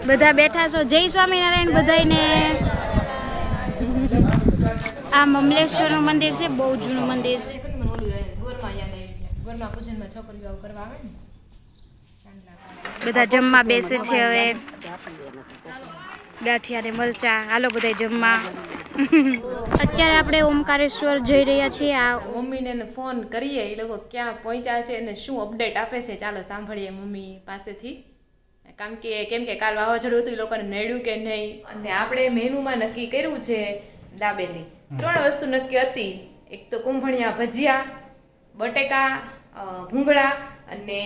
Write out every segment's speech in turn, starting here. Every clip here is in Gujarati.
બધા બેઠા છો. જય સ્વામિનારાયણ બધાયને. આ મમલેશ્વરનું મંદિર છે, બહુ જૂનું મંદિર છે. બધા જમવા બેસે છે હવે. ગાંઠિયા ને મરચા. હાલો બધા જમવા. અત્યારે આપણે ઓમકારેશ્વર જઈ રહ્યા છીએ. આ મમ્મીને ફોન કરીએ, એ લોકો ક્યાં પહોંચ્યા છે અને શું અપડેટ આપે છે. ચાલો સાંભળીએ મમ્મી પાસેથી. કેમ કે કાલ વાવાઝોડું હતું, એ લોકોને નડ્યું કે નહીં. અને આપણે મેનુમાં નક્કી કર્યું છે દાબેલી. 3 વસ્તુ નક્કી હતી. એક તો કુંભણિયા ભજીયા, બટેકા, ભૂંગળા અને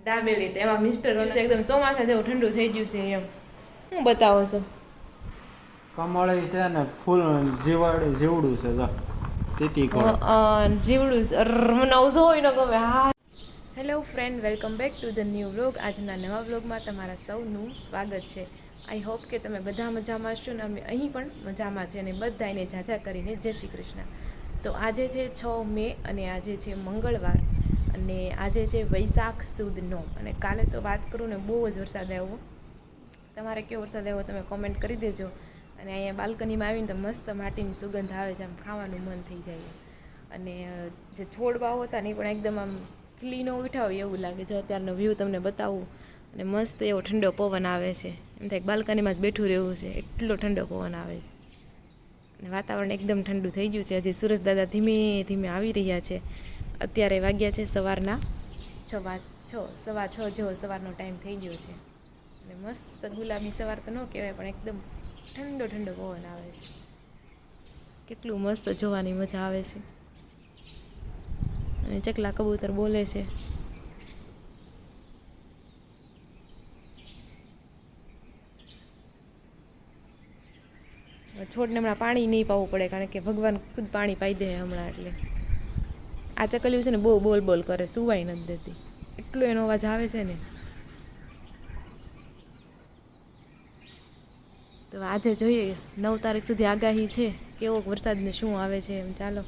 દાબેલી. તો એમાં મિસ્ટર બનશે એકદમ ચોમાસા જેવું ઠંડુ થઈ ગયું છે. એમ શું બતાવો છો? કમળી છે ને ફૂલ જીવાડી જીવડું છે જો તીતી કોણ જીવડું મને અવસો હોય ને ગમે. હા, hello friend, welcome back to the new vlog. આજના નવા વ્લોગમાં તમારા સૌનું સ્વાગત છે. આઈ હોપ કે તમે બધા મજામાં છો ને અમે અહીં પણ મજામાં છે. અને બધાને ઝાઝા કરીને જય શ્રી કૃષ્ણ. તો આજે છે 6 મે અને આજે છે મંગળવાર અને આજે છે વૈશાખ સુદ 9. અને કાલે તો વાત કરું ને બહુ જ વરસાદ આવ્યો. તમારે કેવો વરસાદ આવ્યો તમે કોમેન્ટ કરી દેજો. અને અહીંયા બાલ્કનીમાં આવીને તો મસ્ત માટીની સુગંધ આવે છે, આમ ખાવાનું મન થઈ જાય. અને જે છોડવાઓ હતા ને એ પણ એકદમ આમ ક્લીનો ઉઠા હોય એવું લાગે. જો અત્યારનો વ્યૂ તમને બતાવું અને મસ્ત એવો ઠંડો પવન આવે છે. એમ થાય બાલ્કનીમાં જ બેઠું રહેવું છે, એટલો ઠંડો પવન આવે છે. અને વાતાવરણ એકદમ ઠંડુ થઈ ગયું છે. હજી સૂરજ દાદા ધીમે ધીમે આવી રહ્યા છે. અત્યારે વાગ્યા છે સવારના 6:15 જેવો સવારનો ટાઈમ થઈ ગયો છે. અને મસ્ત ગુલાબી સવાર તો ન કહેવાય પણ એકદમ ઠંડો ઠંડો પવન આવે છે. કેટલું મસ્ત જોવાની મજા આવે છે. અને ચકલા કબૂતર બોલે છે. છોડને હમણાં પાણી નહીં પાવું પડે કારણ કે ભગવાન ખુદ પાણી પાઈ દે હમણાં. એટલે આ ચકલિયું છે ને બહુ બોલ બોલ કરે, સુવાય નથી દેતી, એટલો એનો અવાજ આવે છે ને. તો આજે જોઈએ 9 તારીખ સુધી આગાહી છે કેવો વરસાદને શું આવે છે એમ. ચાલો.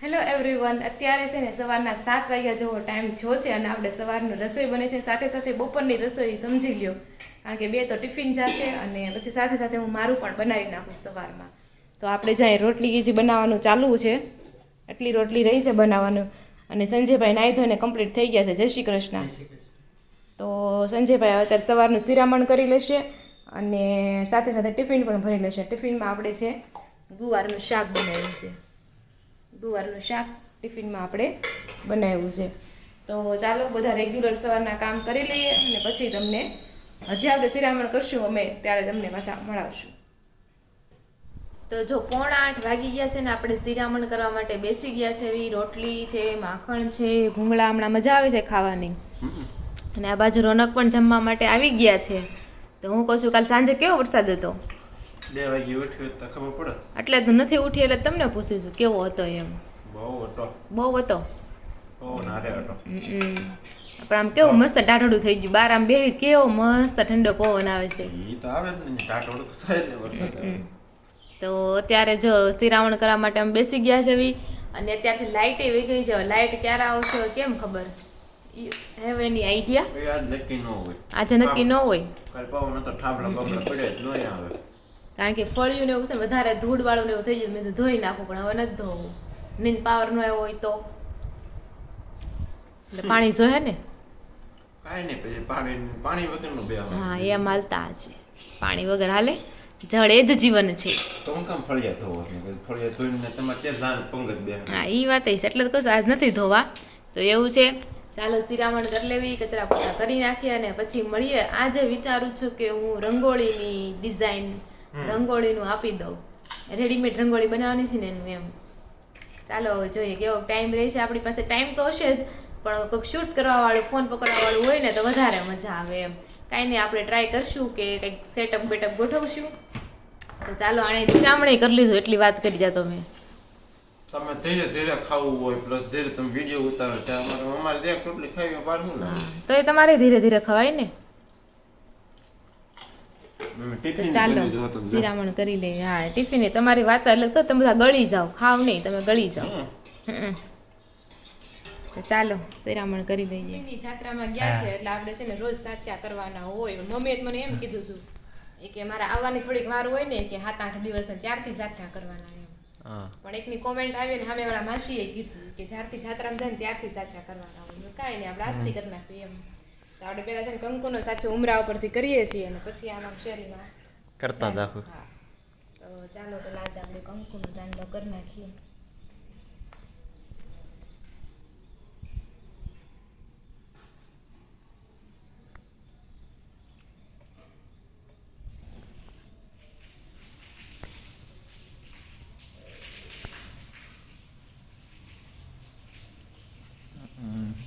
હેલો એવરીવન, અત્યારે છે ને સવારના 7 વાગ્યા જેવો ટાઈમ થયો છે અને આપણે સવારનું રસોઈ બને છે. સાથે સાથે બપોરની રસોઈ સમજી લ્યો કારણ કે 2 તો ટિફિન જશે અને પછી સાથે સાથે હું મારું પણ બનાવી નાખું સવારમાં. તો આપણે જાય રોટલી જે બનાવવાનું ચાલુ છે, એટલી રોટલી રહી છે બનાવવાનું. અને સંજયભાઈ નાહી ધોઈને કમ્પ્લીટ થઈ ગયા છે. જય શ્રી કૃષ્ણ. તો સંજયભાઈ અત્યારે સવારનું શિરામણ કરી લેશે અને સાથે સાથે ટિફિન પણ ભરી લેશે. ટિફિનમાં આપણે છે ગુવારનું શાક બનાવ્યું છે. ગુવારનું શાક ટિફિનમાં આપણે બનાવ્યું છે. તો ચાલો બધા રેગ્યુલર સવારના કામ કરી લઈએ અને પછી તમને હજી આપણે શિરામણ કરશું અમે ત્યારે તમને પાછા મળાવશું. તો જો 7:45 વાગી ગયા છે ને આપણે શિરામણ કરવા માટે બેસી ગયા છે. એવી રોટલી છે, માખણ છે, ભૂંગળા. હમણાં મજા આવે છે ખાવાની. અને આ બાજુ રોનક પણ જમવા માટે આવી ગયા છે. તો હું કહું છું કાલ સાંજે કેવો વરસાદ હતો? 2 વાગે ઉઠ્યો તો ખબર પડે. એટલે જ નથી ઉઠી એટલે તમને પૂછ્યું છું કેવો હતો એમ. બહુ હતો. બહુ હતો. બહુ નારે હતો. પણ આમ કેવું મસ્ત ટાઢોડું થઈ ગયું. બાર આમ બેહી કેવો મસ્ત ઠંડો પવન આવે છે. ઈ તો આવે જ ને, ટાઢોડું તો થાય ને વરસાદ. તો અત્યારે જો શિરામણ કરવા માટે અમે બેસી ગયા છે અને અત્યારથી લાઇટ એવી ગઈ છે. લાઇટ ક્યારે આવશે કેમ ખબર? Have any idea? આજ નક્કી ન હોય. આજે નક્કી ન હોય. કાલ પવન તો ઠાબડા બબડા પડે જ નહીં આવે. કારણ કે ફળિયું ને એવું છે વધારે ધૂળ વાળું ને એવું થઈ ગયું. મેં તો ધોઈ નાખું પણ હવે નથી ધોવું. નીન પાવર નો આવ્યો હોય તો એટલે પાણી જોહે ને. કાંઈ નહીં, પછી પાણી વગરનું બે આવે. હા, એમ હાલતા છે. પાણી વગર હાલે? જળ એ જ જીવન છે. તો હું કામ ફળિયા ધોવો? ફળિયા ધોઈને તમારે ત્યાં જાન પંગત બે. હા, એ વાત છે. એટલે તો કહું આજ નથી ધોવા. તો એવું છે. ચાલો શિરામણ કરી લેવી, કચરા પોતા કરી નાખીએ અને પછી મળીએ. આજે વિચારું છું કે હું રંગોળીની ડિઝાઇન રંગોળીનું આપી દઉં. રેડીમેડ રંગોળી બનાવવાની છે ને એનું એમ. ચાલો હવે જોઈએ કેવો ટાઈમ રહે છે. આપણી પાસે ટાઈમ તો હશે જ પણ કોઈક શૂટ કરવાવાળું, ફોન પકડવાવાળું હોય ને તો વધારે મજા આવે એમ. કાંઈ નહીં, આપણે ટ્રાય કરશું કે કંઈક સેટઅપ બેટઅપ ગોઠવશું. તો ચાલો આણે શિરામણી કરી લીધું એટલી વાત કરી જાતો મેં. તમે ધીરે ધીરે ખાવું હોય પ્લસ ધીરે તમે વિડીયો ઉતારો ત્યાં અમારે ત્યાં કેટલી ખાવી બહાર શું લાગે? તો એ તમારે ધીરે ધીરે ખવાય ને. ચાલો શિરામણ કરી લે. હા, ટિફિન તમારી વાત અલગ તો તમે બધા ગળી જાઓ, ખાવ નહીં તમે ગળી જાઓ. તો ચાલો શિરામણ કરી દઈએ. મમ્મીની જાત્રામાં ગયા છે એટલે આપણે છે ને રોજ સાચા કરવાના હોય. મમ્મીએ મને એમ કીધું હતું કે મારા આવવાની થોડીક વાર હોય ને કે 7-8 દિવસ ત્યારથી સાચા કરવાના એમ. પણ એકની કોમેન્ટ આવી ને સામેવાળા માસીએ કીધું કે જ્યારથી જાત્રામાં જાય ને ત્યારથી સાચા કરવાના હોય. કાંઈ નહીં આપણે આજથી કરી નાખીએ એમ. તો આપણે પહેલા છે ને કંકુનો સાચો ઉમરા ઉપરથી કરીએ છીએ અને પછી આમાં શેરીમાં કરતા જાખું. તો ચાલો તો આજ આપણે કંકુનો ચાંદલો કરી નાખીએ.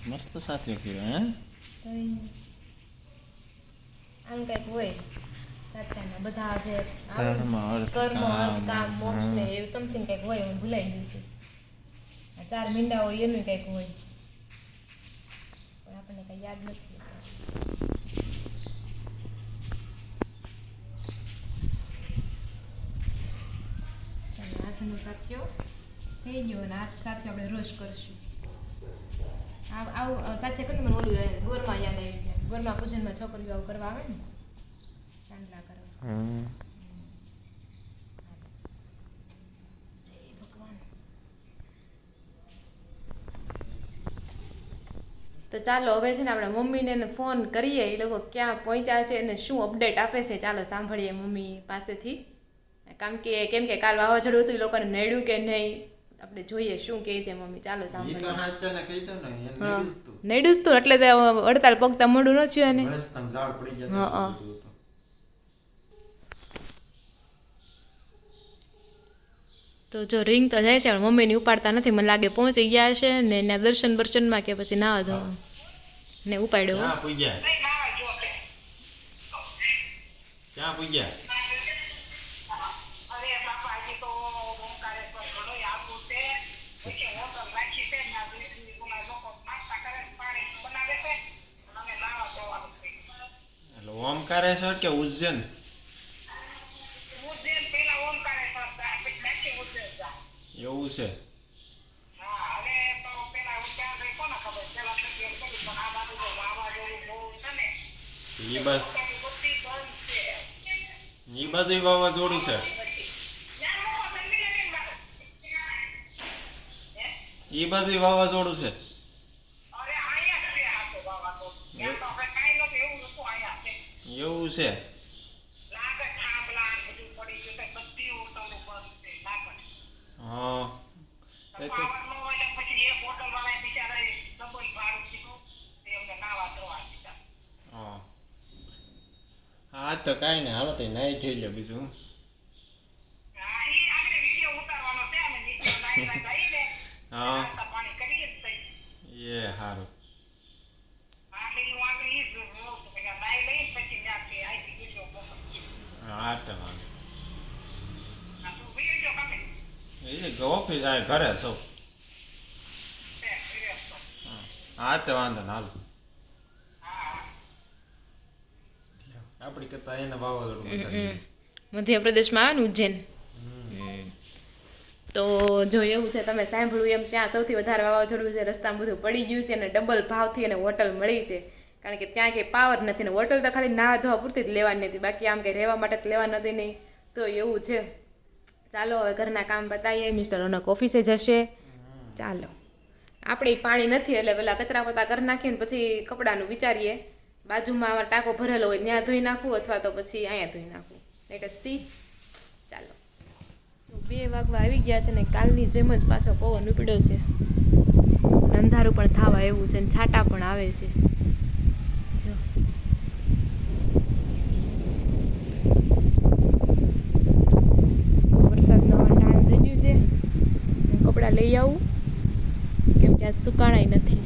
મસ્ત સાચું કહેવાય હે. આમ કંઈક હોય સાચાના બધા જે ધર્મ, અર્થ, કર્મ કામ, કામ મોક્ષ ને એવું સમથિંગ કંઈક હોય. હું ભૂલાઈ ગયું છે. આ 4 મીંડા હોય એનું કંઈક હોય પણ આપણને કંઈ યાદ નથી. આજનો સાચો થઈ ગયો અને આ સાચો આપણે રોજ કરશું. આવું સાચે કરતું મને ઓલું ગોરમાં યાદ આવી ગયા. ગોરમાં પૂજનમાં છોકરીઓ આવું કરવા આવે ને ચાંદલા કરવા. જય ભગવાન. તો ચાલો હવે છે ને આપણે મમ્મીને ફોન કરીએ. એ લોકો ક્યાં પહોંચ્યા છે અને શું અપડેટ આપે છે ચાલો સાંભળીએ મમ્મી પાસેથી. કેમ કે કાલ વાવાઝોડું હતું એ લોકોને નડ્યું કે નહીં આપણે જોઈએ શું કહે છે મમ્મી. ચાલો સાંભળીએ. નડ્યું તું એટલે હડતાલ પગતા મોડું ન થયું એને. હા તો જો રિંગ તો જાય છે પણ મમ્મીની ઉપાડતા નથી. મને લાગે પહોંચી ગયા છે ને એના દર્શન બર્શનમાં કે પછી ના હતો ને ઉપાડ્યો. ક્યાં પૂજ્યા? ક્યાં પૂજ્યા? ઓમકારેશ્વર કે ઉજ્જૈન? એવું છે. ઈ બાજુ વાવાઝોડું છે. ઈ બાજુ વાવાઝોડું છે. એવું છે. હા હા તો કાંઈ નહીં હાલો તો નાઈ જોઈ લે બીજું. હા એ સારું. હા તો વાંધો એ ઓફિસ ઘરે સૌ. હા તો વાંધો ને હાલો. આપણી કરતા એને વાવાઝોડું મધ્યપ્રદેશમાં આવે ને ઉજ્જૈન. તો જો એવું છે તમે સાંભળ્યું એમ ત્યાં સૌથી વધારે વાવાઝોડું છે. રસ્તામાં બધું પડી ગયું છે અને ડબલ ભાવથી એને હોટલ મળી છે. કારણ કે ત્યાં કંઈ પાવર નથી ને હોટલ તો ખાલી નાહવા ધોવા પૂરતી જ લેવાની હતી. બાકી આમ કંઈ રહેવા માટે જ લેવા નથી નહીં. તો એવું છે. ચાલો હવે ઘરના કામ બતાવીએ. મિસ્ટર રોનક ઓફિસે જશે. ચાલો આપણે પાણી નથી એટલે પેલા કચરા પતા કરી નાખીએ ને પછી કપડાનું વિચારીએ. બાજુમાં ટાંકો ભરેલો હોય ત્યાં ધોઈ નાખવું અથવા તો પછી અહીંયા ધોઈ નાખવું. એટલે સી ચાલો 2 વાગવા આવી ગયા છે ને કાલની જેમ જ પાછો પવન ઉપડ્યો છે. અંધારું પણ થવા એવું છે ને છાંટા પણ આવે છે. જો વરસાદનો ટાઈમ થઈ ગયું છે. કપડાં લઈ આવું કેમ કે આ સુકાણાય નથી.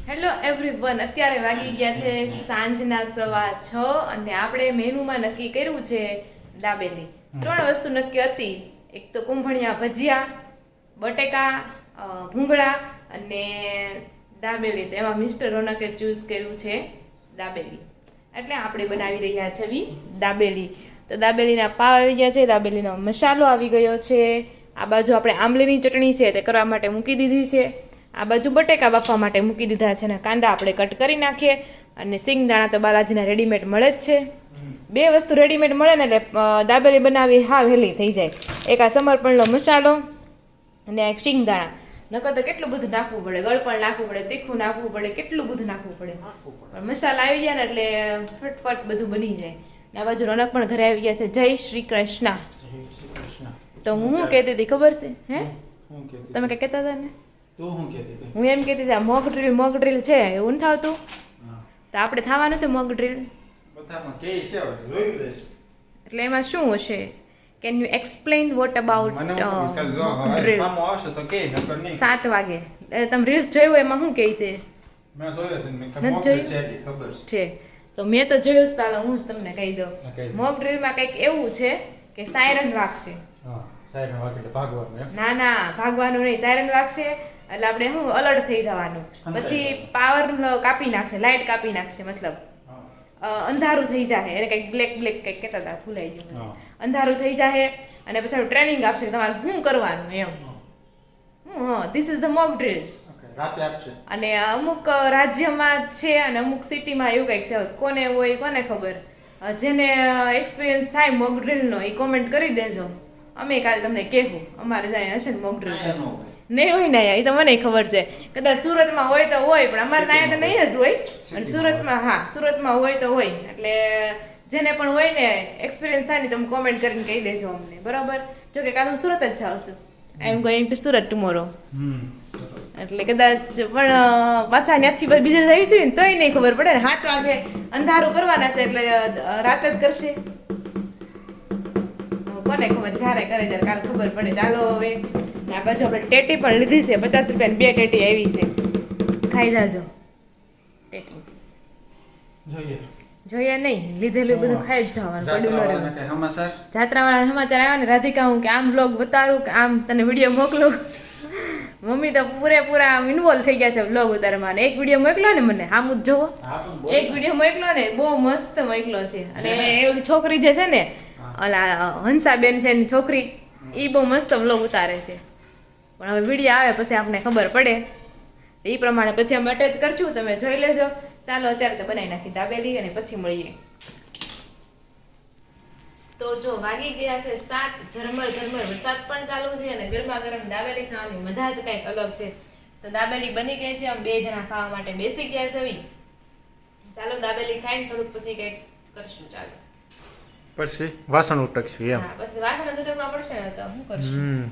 હેલો એવરીવન, અત્યારે વાગી ગયા છે સાંજના 6:15 અને આપણે મેનુમાં નક્કી કર્યું છે દાબેલી. 3 વસ્તુ નક્કી હતી. એક તો કુંભણિયા ભજીયા, બટેકા ભૂંગળા અને દાબેલી. તો એમાં મિસ્ટર રોનકે ચૂઝ કર્યું છે દાબેલી. એટલે આપણે બનાવી રહ્યા છે દાબેલી. તો દાબેલીના પાવ આવી ગયા છે, દાબેલીનો મસાલો આવી ગયો છે. આ બાજુ આપણે આંબલીની ચટણી છે તે કરવા માટે મૂકી દીધી છે. આ બાજુ બટેકા બાફવા માટે મૂકી દીધા છે ને કાંદા આપણે કટ કરી નાખીએ. અને સિંગદાણા તો બાલાજીના રેડીમેડ મળે જ છે. બે વસ્તુ રેડીમેડ મળે ને એટલે દાબેલી બનાવી હા વહેલી થઈ જાય. એક આ સમર્પણનો મસાલો અને એક સિંગદાણા. નકર તો કેટલું બધું નાખવું પડે, ગળપણ નાખવું પડે, તીખું નાખવું પડે, કેટલું બધું નાખવું પડે. પણ મસાલા આવી ગયા ને એટલે ફટફટ બધું બની જાય. આ બાજુ રોનક પણ ઘરે આવી ગયા છે. જય શ્રી કૃષ્ણ. તો હું શું કહેતી હતી ખબર છે? હે તમે કઈ કહેતા હતા ને? હું એમ કહેતી હતી મોક ડ્રીલ છે એવું નથી થતું? તો આપણે થવાનું છે મોક ડ્રીલ. એટલે એમાં શું હશે? Can you explain what about drill? 7 વાગે તમે રીલ્સ જોયું એમાં શું કહે છે? નથી જોયું છે? તો મેં તો જોયું જ. ચાલો હું જ તમને કહી દઉં. મોક ડ્રીલમાં કંઈક એવું છે કે સાયરન વાગશે. ના ના ભાગવાનું નહીં, સાયરન વાગશે એટલે આપણે શું અલર્ટ થઈ જવાનું. પછી પાવર કાપી નાખશે, લાઇટ કાપી નાખશે, મતલબ અંધારું થઈ જાય. એને કંઈક બ્લેક કંઈક કહેતા હતા, ભૂલાઈ ગયું. અંધારું થઈ જાય અને પછી ટ્રેનિંગ આપશે તમારે શું કરવાનું એમ. This is the mock drill. અને અમુક રાજ્યમાં છે અને અમુક સિટીમાં એવું કંઈક છે. કોને હોય કોને ખબર. જેને એક્સપિરિયન્સ થાય મોક ડ્રીલનો એ કોમેન્ટ કરી દેજો. અમે કાલે તમને કહેવું અમારે જાય હશે ને મોક ડ્રીલ. નહીં હોય ને એ તો મને ખબર છે. કદાચ સુરતમાં હોય તો હોય, પણ અમારે ત્યાં તો નહીં જ હોય. અને સુરતમાં હા સુરતમાં હોય તો હોય. એટલે જેને પણ હોય ને એક્સપિરિયન્સ થાય ને તમે કોમેન્ટ કરીને કહી દેજો અમને, બરાબર? જો કે કાલે હું સુરત જ જાઉં છું. I am going to Surat tomorrow. એટલે કદાચ પણ પાછા ત્યાંથી બીજે જઈશું ને તોય નહીં ખબર પડે ને. 7 વાગે અંધારું કરવાના છે એટલે રાત જ કરશે. કોને ખબર, જ્યારે કરે ત્યારે કાલ ખબર પડે. ચાલો હવે આ બાજુ આપણે ટેટી પણ લીધી છે. 50 રૂપિયાની 2 ટેટી આવી છે. ખાઈ જાજો ટેટી. જોઈએ નહીં, લીધેલું બધું ખાઈ જ જવાનું. પડ્યું જાત્રાવાળા સમાચાર આવ્યા ને રાધિકા હું કે આમ બ્લોગ બતાવું કે આમ તને વિડીયો મોકલું. મમ્મી તો પૂરેપૂરા આમ ઇન્વોલ્વ થઈ ગયા છે બ્લોગ ઉતારવામાં. એક વિડીયો મોકલો ને મને આમ જ જોવો. એક વિડીયો મોકલો ને બહુ મસ્ત મોકલો છે. અને એવી છોકરી જે છે ને ઓલા હંસાબેન છે એની છોકરી, એ બહુ મસ્ત વ્લોગ ઉતારે છે. પણ હવે વિડીયો આવે પછી આપણને ખબર પડે એ પ્રમાણે પછી અમે અટેચ કરશું, તમે જોઈ લેજો. ચાલો અત્યારે તો બનાવી નાખી દાબેલી અને પછી મળીએ. તો જો વાગી ગયા છે 7. ઝરમર વરસાદ પણ ચાલુ છે અને ગરમા ગરમ દાબેલી ખાવાની મજા જ કંઈક અલગ છે. તો દાબેલી બની ગઈ છે. આમ 2 જણા ખાવા માટે બેસી ગયા છે. ચાલો દાબેલી ખાઈને થોડુંક પછી કંઈક કરશું. ચાલો પછી વાસણ ઉટકશું એમ. હા પછી વાસણ ઉટકવા પડશે ને તો શું કરશું.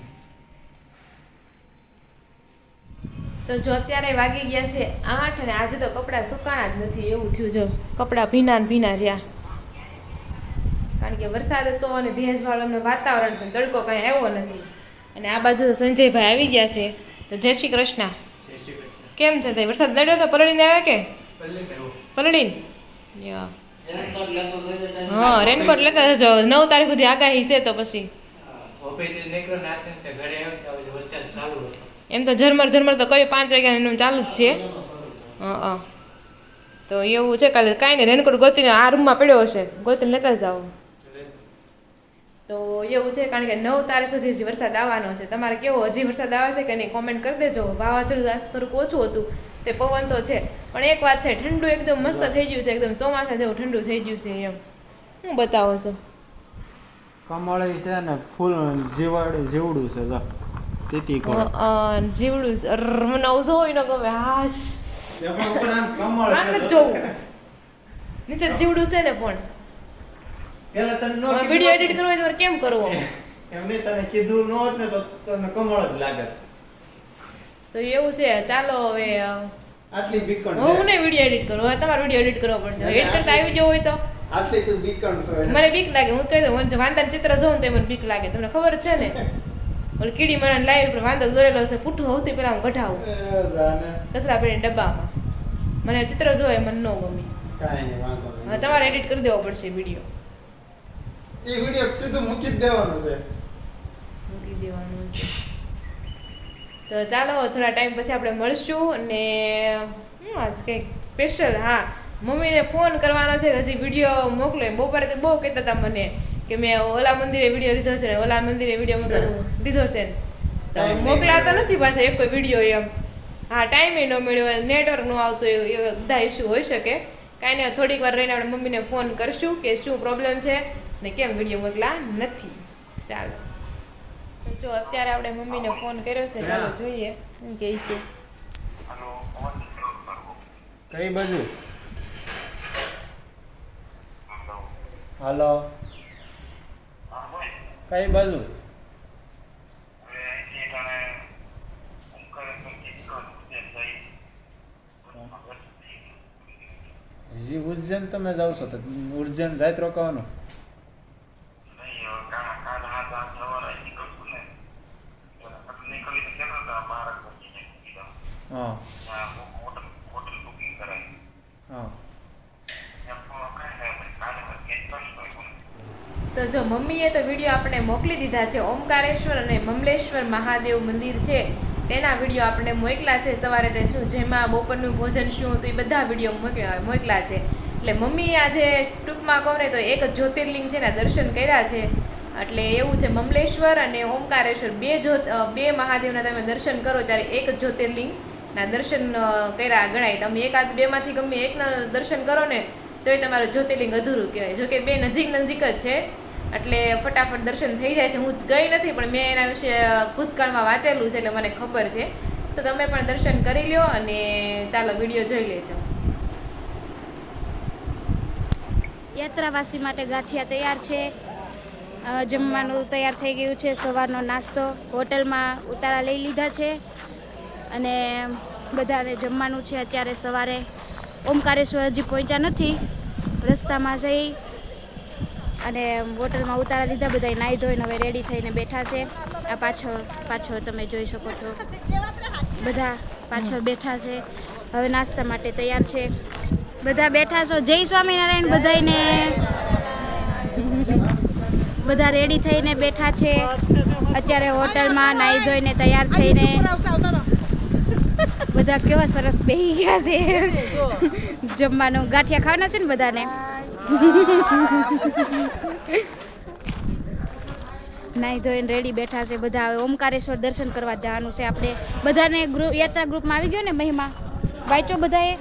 તો જો અત્યારે વાગી ગયા છે 8 અને આજે તો કપડાં સુકાણા જ નથી એવું થયું. જો કપડાં ભીના ને ભીના રહ્યા કારણ કે વરસાદ હતો અને ભેજવાળું વાતાવરણ તો તડકો કઈ આવ્યો નથી. અને આ બાજુ તો સંજયભાઈ આવી ગયા છે. તો જય શ્રી કૃષ્ણ. કેમ છે તે વરસાદ નડ્યો તો પલળીને આવ્યા કે પલળીને? હા રેનકોટ લેતા જજો. 9 તારીખ સુધી આગાહી છે તો પછી એમ તો ઝરમર તો કઈ 5 વાગ્યા ચાલુ જ છે. તો એવું છે કાલે કાંઈ નહીં રેનકોટ ગોતીને આ રૂમમાં પડ્યો હશે, ગોતીને લેતા જાઓ. તો એવું છે કારણ કે 9 તારીખ સુધી હજી વરસાદ આવવાનો છે. તમારે કેવો હજી વરસાદ આવે છે કે નહીં કોમેન્ટ કરી દેજો. વાવાઝોડું આજ થોડુંક ઓછું હતું તે પવન તો છે પણ એક વાત છે ઠંડુ એકદમ મસ્ત થઈ ગયું છે. એકદમ ચોમાસા જેવું ઠંડુ થઈ ગયું છે. એમ શું બતાવો છો? કમળી છે ને ફૂલ જીવાડે જેવડું છે જો તીતી કોણ જીવડું મને આવજો હોય ને ગમે. હાશ કમળ જોવું નીચે જીવડું છે ને પણ પેલા તને નો વિડિયો એડિટ કરવો હોય તો કેમ કરવો? એમને તને કીધું નો હોત ને તો તને કમળ જ લાગત. તો એવું છે. ચાલો હવે આટલી બીકણ હું ને વિડિયો એડિટ કરું. હવે તમારે વિડિયો એડિટ કરવો પડશે. એડિટ કરતા આવી ગયો હોય તો આટલી તું બીકણ છો. મને બીક લાગે. હું કહી દઉં મને વાંદાનું ચિત્ર જોઉં તો મને બીક લાગે. તમને ખબર છે ને ઓલી કીડી મને લાઈવ પર વાંદો દોરેલો છે પૂઠું સૌથી પહેલા હું કઢાવું કચરા પેટીના ડબ્બામાં. મને ચિત્ર જોવે મને ન ગમે. કાંઈ નહીં વાંધો નહીં. હવે તમારે એડિટ કરી દેવો પડશે વિડિયો. એ વિડિયો સીધું મૂકી જ દેવાનું છે. મૂકી દેવાનું છે. તો ચાલો થોડા ટાઈમ પછી આપણે મળશું. અને હું આજ કંઈક સ્પેશિયલ હા મમ્મીને ફોન કરવાનો છે, હજી વિડીયો મોકલો. બપોરે તો બહુ કહેતા હતા મને કે મેં ઓલા મંદિરે વિડીયો લીધો છે ને ઓલા મંદિરે વિડીયો લીધો છે, તો મોકલાતા નથી પાછા એક કોઈ વિડીયો એમ. હા, ટાઈમે ન મળ્યો, નેટવર્ક ન આવતું, એ બધા ઇસ્યુ હોઈ શકે. કાંઈ નહીં, થોડીક વાર રહીને આપણે મમ્મીને ફોન કરશું કે શું પ્રોબ્લેમ છે ને કેમ વિડીયો મોકલા નથી. ચાલો જો અત્યારે આપણે મમ્મીને ફોન કર્યો છે, ચાલો જોઈએ શું કહે છે. કઈ બાજુ? હાલો, કઈ બાજુ? હજી ઉજ્જૈન તમે જાવ છો તો ઉજ્જૈન રાત રોકાવાનું? હા હા. તો જો મમ્મીએ તો વિડીયો આપણે મોકલી દીધા છે. ઓમકારેશ્વર અને મમલેશ્વર મહાદેવ મંદિર છે તેના વિડીયો આપણે મોકલા છે. સવારે તે શું જેમાં બપોરનું ભોજન શું હતું એ બધા વિડીયો મોકલા છે. એટલે મમ્મીએ આજે ટૂંકમાં કહું ને તો એક જ્યોતિર્લિંગ છે ને દર્શન કર્યા છે. એટલે એવું છે, મમલેશ્વર અને ઓમકારેશ્વર બે મહાદેવના તમે દર્શન કરો ત્યારે એક જ્યોતિર્લિંગના દર્શન કર્યા ગણાય. તમે એકાદ બેમાંથી ગમે એકના દર્શન કરો ને તો એ તમારું જ્યોતિર્લિંગ અધૂરું કહેવાય. જોકે બે નજીક જ છે એટલે ફટાફટ દર્શન થઈ જાય છે. હું ગઈ નથી પણ મેં એના વિશે ભૂતકાળમાં વાંચેલું છે એટલે મને ખબર છે. તો તમે પણ દર્શન કરી લ્યો અને ચાલો વિડીયો જોઈ લેજો. યાત્રાવાસી માટે ગાંઠિયા તૈયાર છે, જમવાનું તૈયાર થઈ ગયું છે. સવારનો નાસ્તો હોટલમાં ઉતારા લઈ લીધા છે અને બધાને જમવાનું છે. અત્યારે સવારે ઓમકારેશ્વર હજી પહોંચ્યા નથી, રસ્તામાં જઈ અને હોટલમાં ઉતારા લીધા. બધા નાહી ધોઈને હવે રેડી થઈને બેઠા છે. આ પાછળ તમે જોઈ શકો છો, બધા પાછળ બેઠા છે. હવે નાસ્તા માટે તૈયાર છે, બધા બેઠા છો. જય સ્વામિનારાયણ. બધાને બધા રેડી થઈને બેઠા છે. અત્યારે હોટલમાં નાહી ધોઈને તૈયાર થઈને બધા કેવા સરસ બેહી ગયા છે. જમવાનું ગાંઠિયા ખાવાના છે ને બધાને. નાહી ધોઈને રેડી બેઠા છે બધા. હવે ઓમકારેશ્વર દર્શન કરવા જવાનું છે આપણે બધાને. યાત્રા ગ્રુપમાં આવી ગયો ને મહિમા વાંચો બધાએ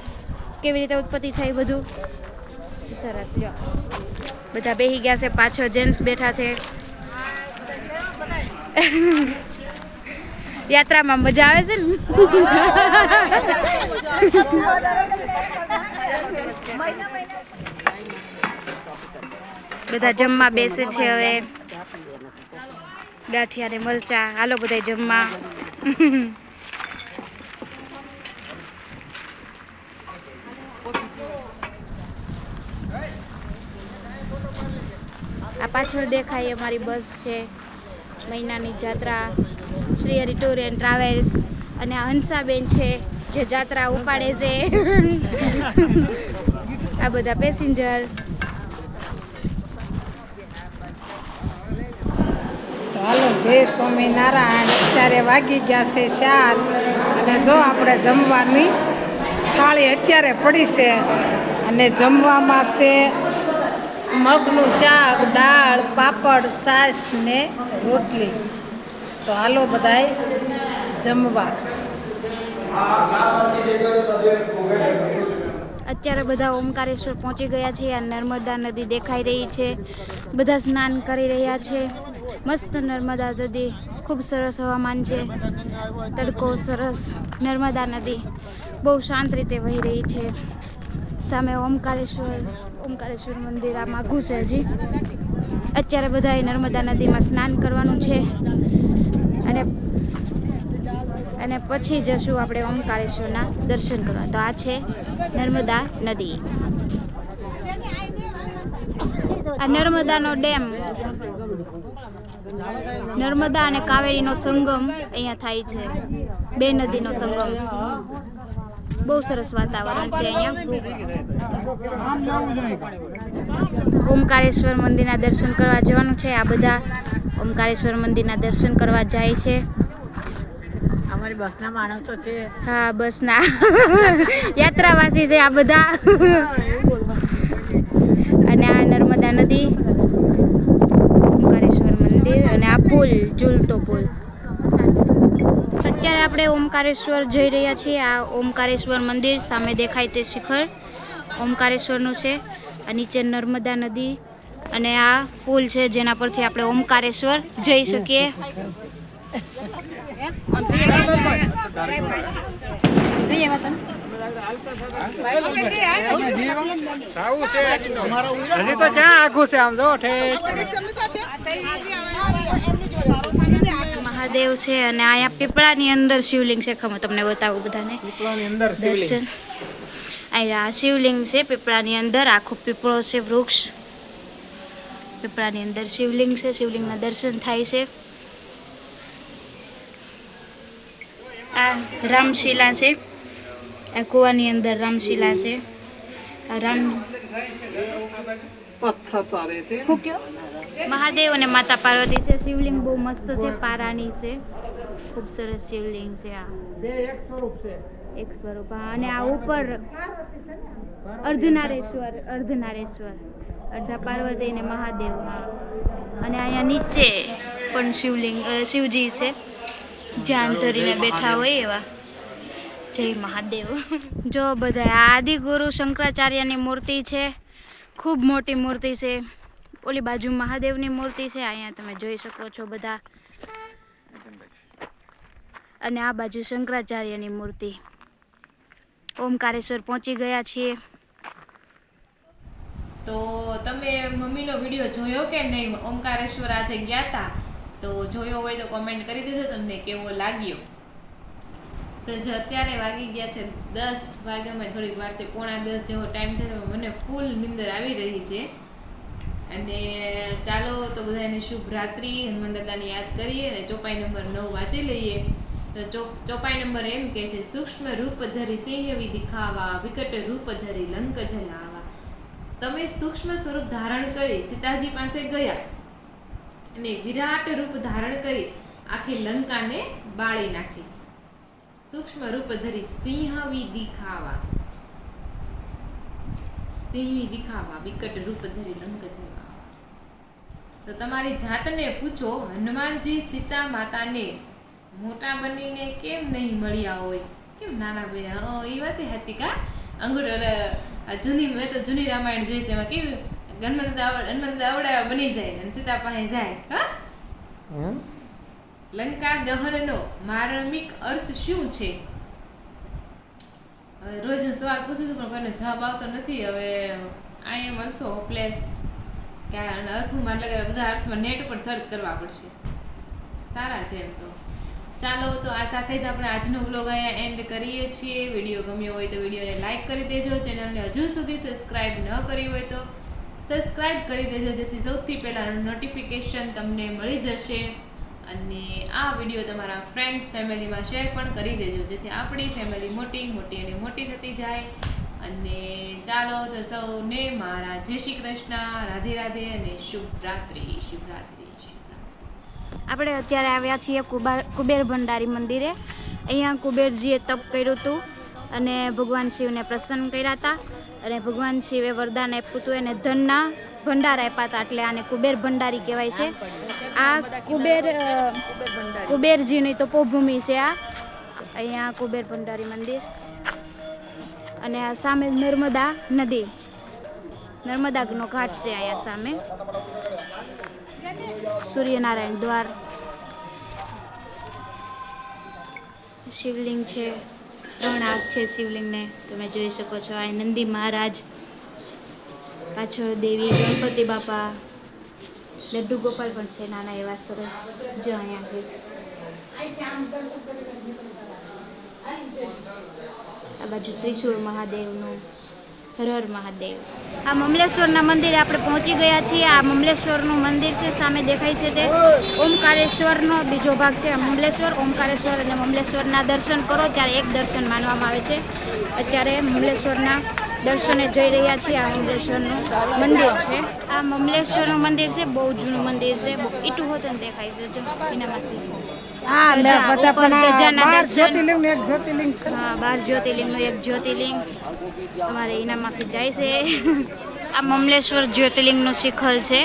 કેવી રીતે ઉત્પત્તિ થઈ બધું સરસ. લ્યો બધા બેહી ગયા છે, પાછળ જેન્ટ્સ બેઠા છે. યાત્રામાં મજા આવે છે ને. બધા જમવા બેસે છે હવે. ગાંઠિયા ને મરચા, હાલો બધા જમવા. આ પાછળ દેખાય અમારી બસ છે, મહિનાની જાત્રા, Shri Hari tour and travels. અને આ હંસાબેન છે જે જાત્રા ઉપાડે છે. આ બધા પેસેન્જર. તો હાલો, જય સ્વામિનારાયણ. અત્યારે વાગી ગયા છે 4 અને જો આપણે જમવાની થાળી અત્યારે પડી છે અને જમવામાં છે મગનું શાક, દાળ, પાપડ, છાશ ને રોટલી. તો હાલો બધાય જમવા. અત્યારે બધા ઓમકારેશ્વર પહોંચી ગયા છે. આ નર્મદા નદી દેખાઈ રહી છે, બધા સ્નાન કરી રહ્યા છે. મસ્ત નર્મદા નદી, ખૂબ સરસ હવામાન છે, તડકો સરસ. નર્મદા નદી બહુ શાંત રીતે વહી રહી છે. સામે ઓમકારેશ્વર મંદિર આ માઘું છે હજી. અત્યારે બધાએ નર્મદા નદીમાં સ્નાન કરવાનું છે અને પછી જશું આપણે ઓમકારેશ્વરના દર્શન કરવા. તો આ છે નર્મદા નદી, આ નર્મદાનો ડેમ. નર્મદા અને કાવેરીનો સંગમ અહીંયા થાય છે, બે નદીનો સંગમ. બહુ સરસ વાતાવરણ છે અહીંયા. ઓમકારેશ્વર મંદિરના દર્શન કરવા જવાનું છે. આ બધા ઓમકારેશ્વર મંદિરના દર્શન કરવા જાય છે. આ અમારી બસના માણસો છે. હા બસના યાત્રાવાસી છે આ બધા. અને આ નર્મદા નદી, ઓમકારેશ્વર મંદિર અને આ પુલ, ઝૂલતો પુલ. અત્યારે આપણે ઓમકારેશ્વર જઈ રહ્યા છીએ. આ ઓમકારેશ્વર મંદિર સામે દેખાય તે શિખર ઓમકારેશ્વરનું છે. આ નીચે નર્મદા નદી અને આ પુલ છે જેના પરથી આપણે ઓમકારેશ્વર જઈ શકીએ. મહાદેવ છે અને અહીંયા પીપળાની અંદર શિવલિંગ છે. ખમો તમને બતાવું બધાને દર્શન. અહીંયા શિવલિંગ છે પીપળાની અંદર. આખો પીપળો છે, વૃક્ષ. પીપળાની અંદર શિવલિંગ છે. શિવલિંગના દર્શન થાય છે. આ રામશિલા છે. આ કુવાની અંદર રામશિલા છે. આ રામ શું કયો? મહાદેવ અને માતા પાર્વતી છે. શિવલિંગ બહુ મસ્ત છે, પારાની છે. ખૂબ સરસ શિવલિંગ છે. આ એક સ્વરૂપ. અને આ ઉપર અર્ધનારેશ્વર, અડધા પાર્વતી અને મહાદેવ. અને અહીંયા નીચે પણ શિવલિંગ, શિવજી છે, ધ્યાન ધરીને બેઠા હોય એવા. જય મહાદેવ. જો બધા આ આદિગુરુ શંકરાચાર્યની મૂર્તિ છે. ખૂબ મોટી મૂર્તિ છે. ઓલી બાજુ મહાદેવની મૂર્તિ છે, અહીંયા તમે જોઈ શકો છો બધા. અને આ બાજુ શંકરાચાર્યની મૂર્તિ. ઓમકારેશ્વર પહોંચી ગયા છીએ. તો તમે મમ્મીનો વિડીયો જોયો કે નહીં? ઓમકારેશ્વર આજે ગયા હતા, તો જોયો હોય તો કોમેન્ટ કરી દેજો તમને કેવો લાગ્યો. તો જો અત્યારે વાગી ગયા છે 10 વાગ્યામાં થોડીક વાર છે, 9:45 જેવો ટાઈમ થયો. મને ફૂલ નીંદર આવી રહી છે. અને ચાલો તો બધાને શુભ રાત્રિ. હનુમાન દાદાને યાદ કરીએ અને ચોપાઈ નંબર 9 વાંચી લઈએ. તો ચોપાઈ નંબર એમ કે છે, સૂક્ષ્મ રૂપ ધરી સિંહ વિધિ ખાવા, વિકટ રૂપ ધરી લંક જલાવા. તમે સૂક્ષ્મ સ્વરૂપ ધારણ કરી સીતાજી પાસે ગયા અને વિરાટ રૂપ ધારણ કરી આખી લંકાને બાળી નાખી. સૂક્ષ્મ રૂપ ધરી સિંહ વિધિ ખાવા, વિકટ રૂપ ધરી લંક જલાવા. તો તમારી જાતને પૂછો, હનુમાનજી સીતા માતાને મોટા બનીને કેમ નહીં મળ્યા હોય? કેમ નાના બન્યા? એ વાત સાચી કા? જૂની, મેં તો જૂની રામાયણ જોઈ છે, એમાં કેવી હનુમંત આવડા બની જાય અને સીતા પાસે જાય. હા, લંકા દહનનો માર્મિક અર્થ શું છે? રોજ સવાલ પૂછું છું પણ કોઈને જવાબ આવતો નથી. હવે આઈ એમ ઓલ્સો હોપલેસ કે અર્થમાં એટલે કે બધા અર્થમાં નેટ ઉપર સર્ચ કરવા પડશે. સારા છે એમ તો. ચાલો તો આ સાથે જ આપણે આજનો વ્લોગ અહીંયા એન્ડ કરીએ છીએ. વિડીયો ગમ્યો હોય તો વિડીયોને લાઈક કરી દેજો. ચેનલને હજુ સુધી સબસ્ક્રાઈબ ન કરી હોય તો સબસ્ક્રાઈબ કરી દેજો, જેથી સૌથી પહેલાં નોટિફિકેશન તમને મળી જશે. અને આ વિડીયો તમારા ફ્રેન્ડ્સ ફેમિલીમાં શેર પણ કરી દેજો, જેથી આપણી ફેમિલી મોટી અને મોટી થતી જાય. અને ચાલો તો સૌને મારા જય શ્રી કૃષ્ણ, રાધે રાધે અને શુભ રાત્રિ. આપણે અત્યારે આવ્યા છીએ કુબેર ભંડારી મંદિરે. અહીંયા કુબેરજીએ તપ કર્યું હતું અને ભગવાન શિવને પ્રસન્ન કર્યા હતા. અને ભગવાન શિવે વરદાન આપ્યું હતું, એને ધનના ભંડાર આપ્યા હતા, એટલે આને કુબેર ભંડારી કહેવાય છે. આ કુબેરજીની તપોભૂમિ છે. આ અહીંયા કુબેર ભંડારી મંદિર. અને આ સામે નર્મદા નદી, નર્મદાનો ઘાટ છે અહીંયા સામે. સૂર્યનારાયણ દ્વાર, શિવલિંગ છે, 3 આંખ છે શિવલિંગને, તમે જોઈ શકો છો. આ નંદી મહારાજ, પાછળ દેવી, ગણપતિ બાપા, લડ્ડુ ગોપાલ પણ છે નાના એવા સરસ. જો અહીંયા છે. આ બાજુ ત્રિશુળ મહાદેવનું. હર હર મહાદેવ. આ મમલેશ્વરના મંદિરે આપણે પહોંચી ગયા છીએ. આ મમલેશ્વરનું મંદિર છે, સામે દેખાય છે તે ઓમકારેશ્વરનો બીજો ભાગ છે. મમલેશ્વર, ઓમકારેશ્વર અને મમલેશ્વરના દર્શન કરો ત્યારે એક દર્શન માનવામાં આવે છે. અત્યારે મમલેશ્વરના દર્શને જઈ રહ્યા છીએ. આ મમલેશ્વરનું મંદિર છે. આ મમલેશ્વરનું મંદિર છે, બહુ જૂનું મંદિર છે. ઈટું હોતું ને દેખાય છે જો એના માસી. હા લે બધા પણ આ ધજાના 12 દર્શન. જ્યોતિર્લિંગનું એક જ્યોતિર્લિંગ છે. હા, 12 જ્યોતિર્લિંગનું એક જ્યોતિર્લિંગ અમારે એના માસી જાય છે. આ મમલેશ્વર જ્યોતિર્લિંગનું શિખર છે.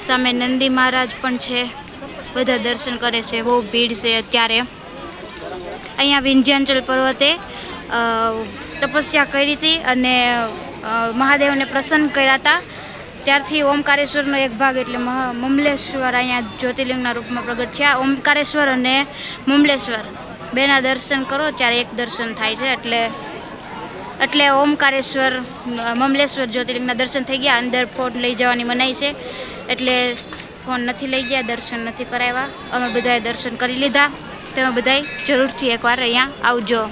સામે નંદી મહારાજ પણ છે. બધા દર્શન કરે છે. બહુ ભીડ છે અત્યારે. અહીંયા વિંધ્યાચલ પર્વતે તપસ્યા કરી હતી અને મહાદેવને પ્રસન્ન કર્યા હતા. ત્યારથી ઓમકારેશ્વરનો એક ભાગ એટલે મમલેશ્વર અહીંયા જ્યોતિર્લિંગના રૂપમાં પ્રગટ છે. ઓમકારેશ્વર અને મમલેશ્વર બેના દર્શન કરો ત્યારે એક દર્શન થાય છે. એટલે ઓમકારેશ્વર મમલેશ્વર જ્યોતિર્લિંગના દર્શન થઈ ગયા. અંદર ફોન લઈ જવાની મનાઈ છે એટલે ફોન નથી લઈ ગયા, દર્શન નથી કરાવ્યા. અમે બધાએ દર્શન કરી લીધા. તમે બધાએ જરૂરથી એકવાર અહીંયા આવજો.